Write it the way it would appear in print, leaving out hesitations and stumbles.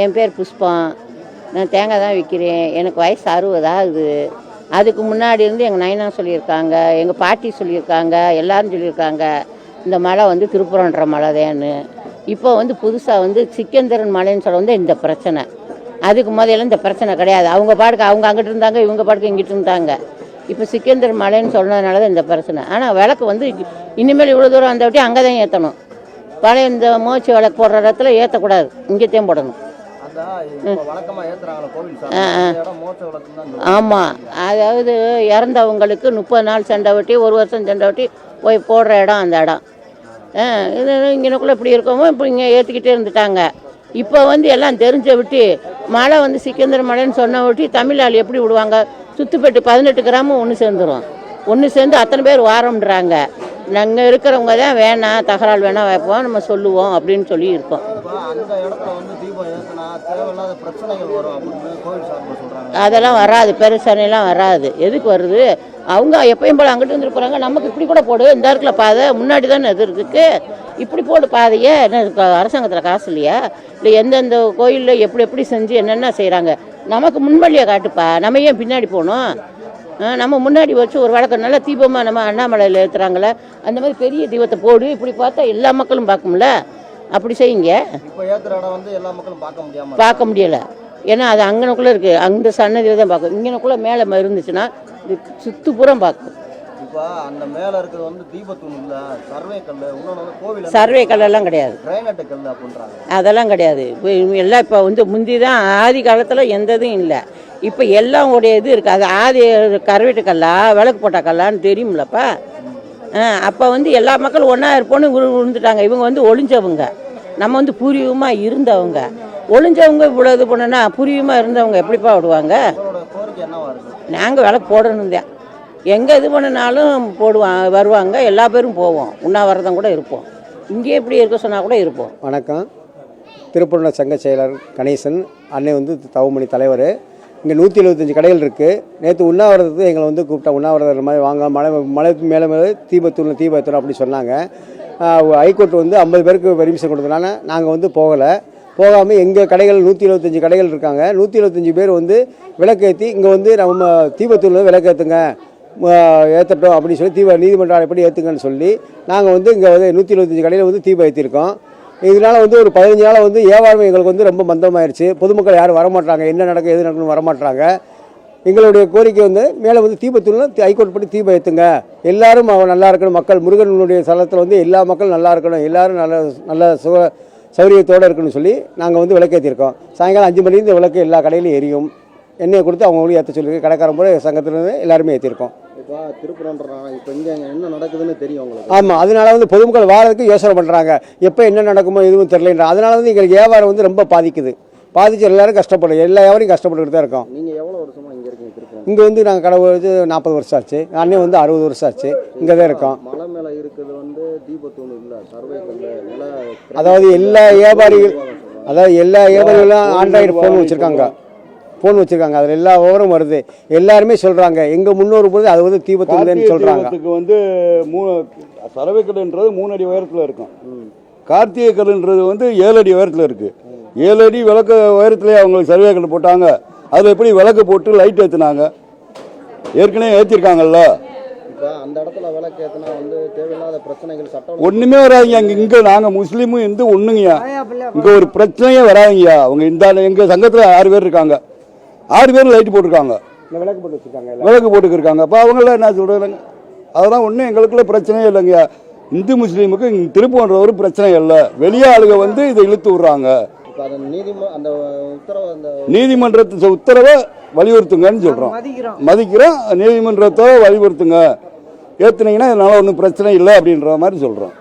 என் பேர் புஷ்பம். நான் தேங்காய் தான் விற்கிறேன். எனக்கு வயசு 60 ஆகுது. அதுக்கு முன்னாடி இருந்து எங்கள் நைனா சொல்லியிருக்காங்க, எங்கள் பாட்டி சொல்லியிருக்காங்க, எல்லோரும் சொல்லியிருக்காங்க இந்த மலை வந்து திருப்புறன்ற மலை தான்னு. இப்போ வந்து புதுசாக சிக்கந்தரன் மலைன்னு சொல்ல இந்த பிரச்சனை. அதுக்கு முதல்ல இந்த பிரச்சனை கிடையாது. அவங்க பாட்டுக்கு அவங்க அங்கிட்டு இருந்தாங்க, இவங்க பாட்டுக்கு இங்கிட்டு இருந்தாங்க. இப்போ சிக்கந்தர் மலைன்னு சொன்னதுனால தான் இந்த பிரச்சனை. ஆனால் விளக்கு இனிமேல் இவ்வளோ தூரம் அந்த வாட்டி அங்கே தான் ஏற்றணும். பழைய இந்த மோச்சி விளக்கு போடுற இடத்துல ஏற்றக்கூடாது, இங்கேத்தையும் போடணும். ஆமாம், அதாவது இறந்தவங்களுக்கு 30 நாள் சண்டை வெட்டி 1 வருஷம் சண்டை வெட்டி போய் போடுற இடம் அந்த இடம். இது இங்கனக்குள்ளே இப்படி இருக்கவும் இப்போ இங்கே ஏற்றிக்கிட்டே இருந்துட்டாங்க. இப்போ எல்லாம் தெரிஞ்ச விட்டு மழை சிக்கந்தர் மலைன்னு சொன்ன விட்டு தமிழ் எப்படி விடுவாங்க? சுத்துப்பட்டு 18 கிராமம் ஒன்று சேர்ந்துடும். ஒன்று சேர்ந்து அத்தனை பேர் வாரம்ன்றாங்க. நாங்கள் இருக்கிறவங்க தான் வேணாம், தகராறு வேணாம் வைப்போம், நம்ம சொல்லுவோம் அப்படின்னு சொல்லி இருக்கோம். அதெல்லாம் வராது, பிரச்சனைலாம் வராது. எதுக்கு வருது? அவங்க எப்பயும் போல அங்கிட்டு வந்துட்டு போகிறாங்க. நமக்கு இப்படி கூட போடு, இந்த இடத்துல பாதை முன்னாடி தானே எது இருக்குது, இப்படி போடு பாதையே. என்ன அரசாங்கத்தில் காசு இல்லையா? இல்லை எந்தெந்த கோயிலில் எப்படி எப்படி செஞ்சு என்னென்ன செய்கிறாங்க, நமக்கு முன்வழியை காட்டுப்பா. நம்ம ஏன் பின்னாடி போகணும்? நம்ம முன்னாடி வச்சு ஒரு வழக்கம் நல்ல தீபமாக நம்ம அண்ணாமலையில் ஏற்றுறாங்களே, அந்த மாதிரி பெரிய தீபத்தை போடு. இப்படி பார்த்தா எல்லா மக்களும் பார்க்கும்ல, அப்படி செய்யுங்க. பார்க்க முடியலை, ஏன்னா அது அங்கனக்குள்ளே இருக்குது. அந்த சன்னதியில் தான் பார்க்கும். இங்கனக்குள்ளே மேலே இருந்துச்சுன்னா இது சுற்றுப்புறம் பார்க்கும். சர்வே கல்லெல்லாம் கிடையாது, அதெல்லாம் கிடையாது. எல்லாம் இப்போ முந்தி தான் ஆதி காலத்தில் எந்த இதுவும் இல்லை. இப்போ எல்லாம் உடைய இது இருக்குது. அது ஆதி கருவேட்டு கல்லா விளக்கு போட்ட கல்லான்னு தெரியுமில்லப்பா. அப்போ எல்லா மக்களும் ஒன்றா இருப்போன்னு விழுந்துட்டாங்க. இவங்க ஒளிஞ்சவங்க, நம்ம பூர்வீகமாக இருந்தவங்க. ஒளிஞ்சவங்க இவ்வளோ இது பண்ணுன்னா பூர்வீகமாக இருந்தவங்க எப்படிப்பா விடுவாங்க? நாங்கள் விளக்கு போடணும் தான். எங்கே இது பண்ணினாலும் வருவாங்க, எல்லா பேரும் போவோம், உண்ணாவிரதம் கூட இருப்போம். இங்கே எப்படி இருக்க சொன்னால் கூட இருப்போம். வணக்கம். திருப்பூர்ண சங்க செயலர் கணேசன். அன்னை தவமணி தலைவர். இங்கே 175 கடைகள் இருக்குது. நேற்று உண்ணாவிரதத்துக்கு எங்களை கூப்பிட்டா, உண்ணாவிரதம் மாதிரி வாங்க, மலை மேலே மேலே தீபத்தூர் அப்படி சொன்னாங்க. ஹைகோர்ட் 50 பேருக்கு பெர்மிஷன் கொடுத்தனால நாங்கள் போகலை. போகாமல் எங்கள் கடைகள் 125 கடைகள் இருக்காங்க. 125 பேர் விளக்கேற்றி இங்கே நம்ம தீபத்தூரில் விளக்கேற்றுங்க, ஏற்றட்டும் அப்படின்னு சொல்லி நீதிமன்றம் எப்படி ஏற்றுங்கன்னு சொல்லி நாங்கள் இங்கே 125 கடையில் தீபம் ஏற்றிருக்கோம். இதனால் ஒரு 15 நாள் வியாபாரம் எங்களுக்கு ரொம்ப மந்தமாயிருச்சு. பொதுமக்கள் யாரும் வரமாட்டாங்க, என்ன நடக்கும் எது நடக்கணும் வரமாட்டாங்க. எங்களுடைய கோரிக்கை மேலே தீபத்தூரில் ஹைகோர்ட் படி தீபம் ஏற்றுங்க, எல்லாரும் நல்லா இருக்கணும், மக்கள் முருகனுடைய ஸ்தலத்தில் எல்லா மக்களும் நல்லா இருக்கணும், எல்லாரும் நல்ல சௌகரியத்தோடு இருக்குன்னு சொல்லி நாங்கள் விளக்கேற்றிருக்கோம். சாயங்காலம் 5 மணிக்கு இந்த விளக்கு எல்லா கடையிலையும் எரியும். எண்ணெயை கொடுத்து அவங்களும் ஏற்ற சொல்லியிருக்கு. கடைக்காரன் போல சங்கத்திலேருந்து எல்லாருமே ஏற்றிருக்கோம். இப்போ திருப்புறன்றாங்க, இப்போ இங்கே என்ன நடக்குதுன்னு தெரியும் உங்களுக்கு. ஆமாம், அதனால பொதுமக்கள் வாரத்துக்கு யோசனை பண்ணுறாங்க, எப்போ என்ன நடக்குமோ எதுவும் தெரியலன்ற. அதனால எங்களுக்கு வியாபாரம் ரொம்ப பாதிக்குது. பாதிச்சு எல்லாரும் கஷ்டப்படும், எல்லா வியாபாரம் கஷ்டப்பட்டுக்கிட்டு தான் இருக்கோம். நீங்கள் எவ்வளோ வருஷமாக இங்கே இருக்கீங்க திருப்புறம்? இங்கே நாங்கள் கடை 40 வருஷம் ஆச்சு. அண்ணன் 60 வருஷம் ஆச்சு. இங்கே தான் இருக்கோம். மலை மேலே இருக்குது தீபத்தூண் இல்லை, சர்வே கல்ல. அதாவது எல்லா வியாபாரிகளும் ஆண்ட்ராய்டு ஃபோன் வச்சுருக்காங்க. அதில் எல்லா விவரம் வருது. எல்லாருமே சொல்கிறாங்க எங்கள் முன்னோர் பொழுது அது தீபத்தூள்னு சொல்கிறாங்க. சரவை கல்லுன்றது 3 அடி உயரத்தில் இருக்கும். கார்த்திகை கல்லுன்றது 7 அடி உயரத்தில் இருக்குது. 7 அடி விளக்கு உயரத்துலேயே அவங்களுக்கு சர்வே கல் போட்டாங்க. அதில் எப்படி விளக்கு போட்டு லைட் ஏற்றுனாங்க, ஏற்கனவே ஏற்றிருக்காங்கல்ல. அந்த இடத்துல விளக்கு ஏற்றினா தேவையில்லாத பிரச்சனைகள் சட்டம் ஒன்றுமே வராதுங்க. இங்கே நாங்கள் முஸ்லீமும் ஒன்றுங்கய்யா, இங்கே ஒரு பிரச்சனையே வராதுங்கய்யா. அவங்க எங்கள் சங்கத்தில் 6 பேர் இருக்காங்க. 6 பேர் லைட் போட்டிருக்காங்க, விளக்கு போட்டுருக்காங்க. அப்போ அவங்களாம் என்ன சொல்கிறாங்க? அதெல்லாம் ஒன்றும் எங்களுக்குள்ள பிரச்சனையே இல்லைங்க. இந்து முஸ்லீமுக்கு திருப்பூர்ன்ற ஒரு பிரச்சனை இல்லை. வெளியே ஆளுங்க இதை இழுத்து விடுறாங்க. நீதிமன்றத்து உத்தரவை வலியுறுத்துங்கன்னு சொல்கிறோம். மதிக்கிறோம், நீதிமன்றத்தை வலியுறுத்துங்க, ஏற்றுனீங்கன்னா இதனால ஒன்றும் பிரச்சனை இல்லை அப்படின்ற மாதிரி சொல்கிறோம்.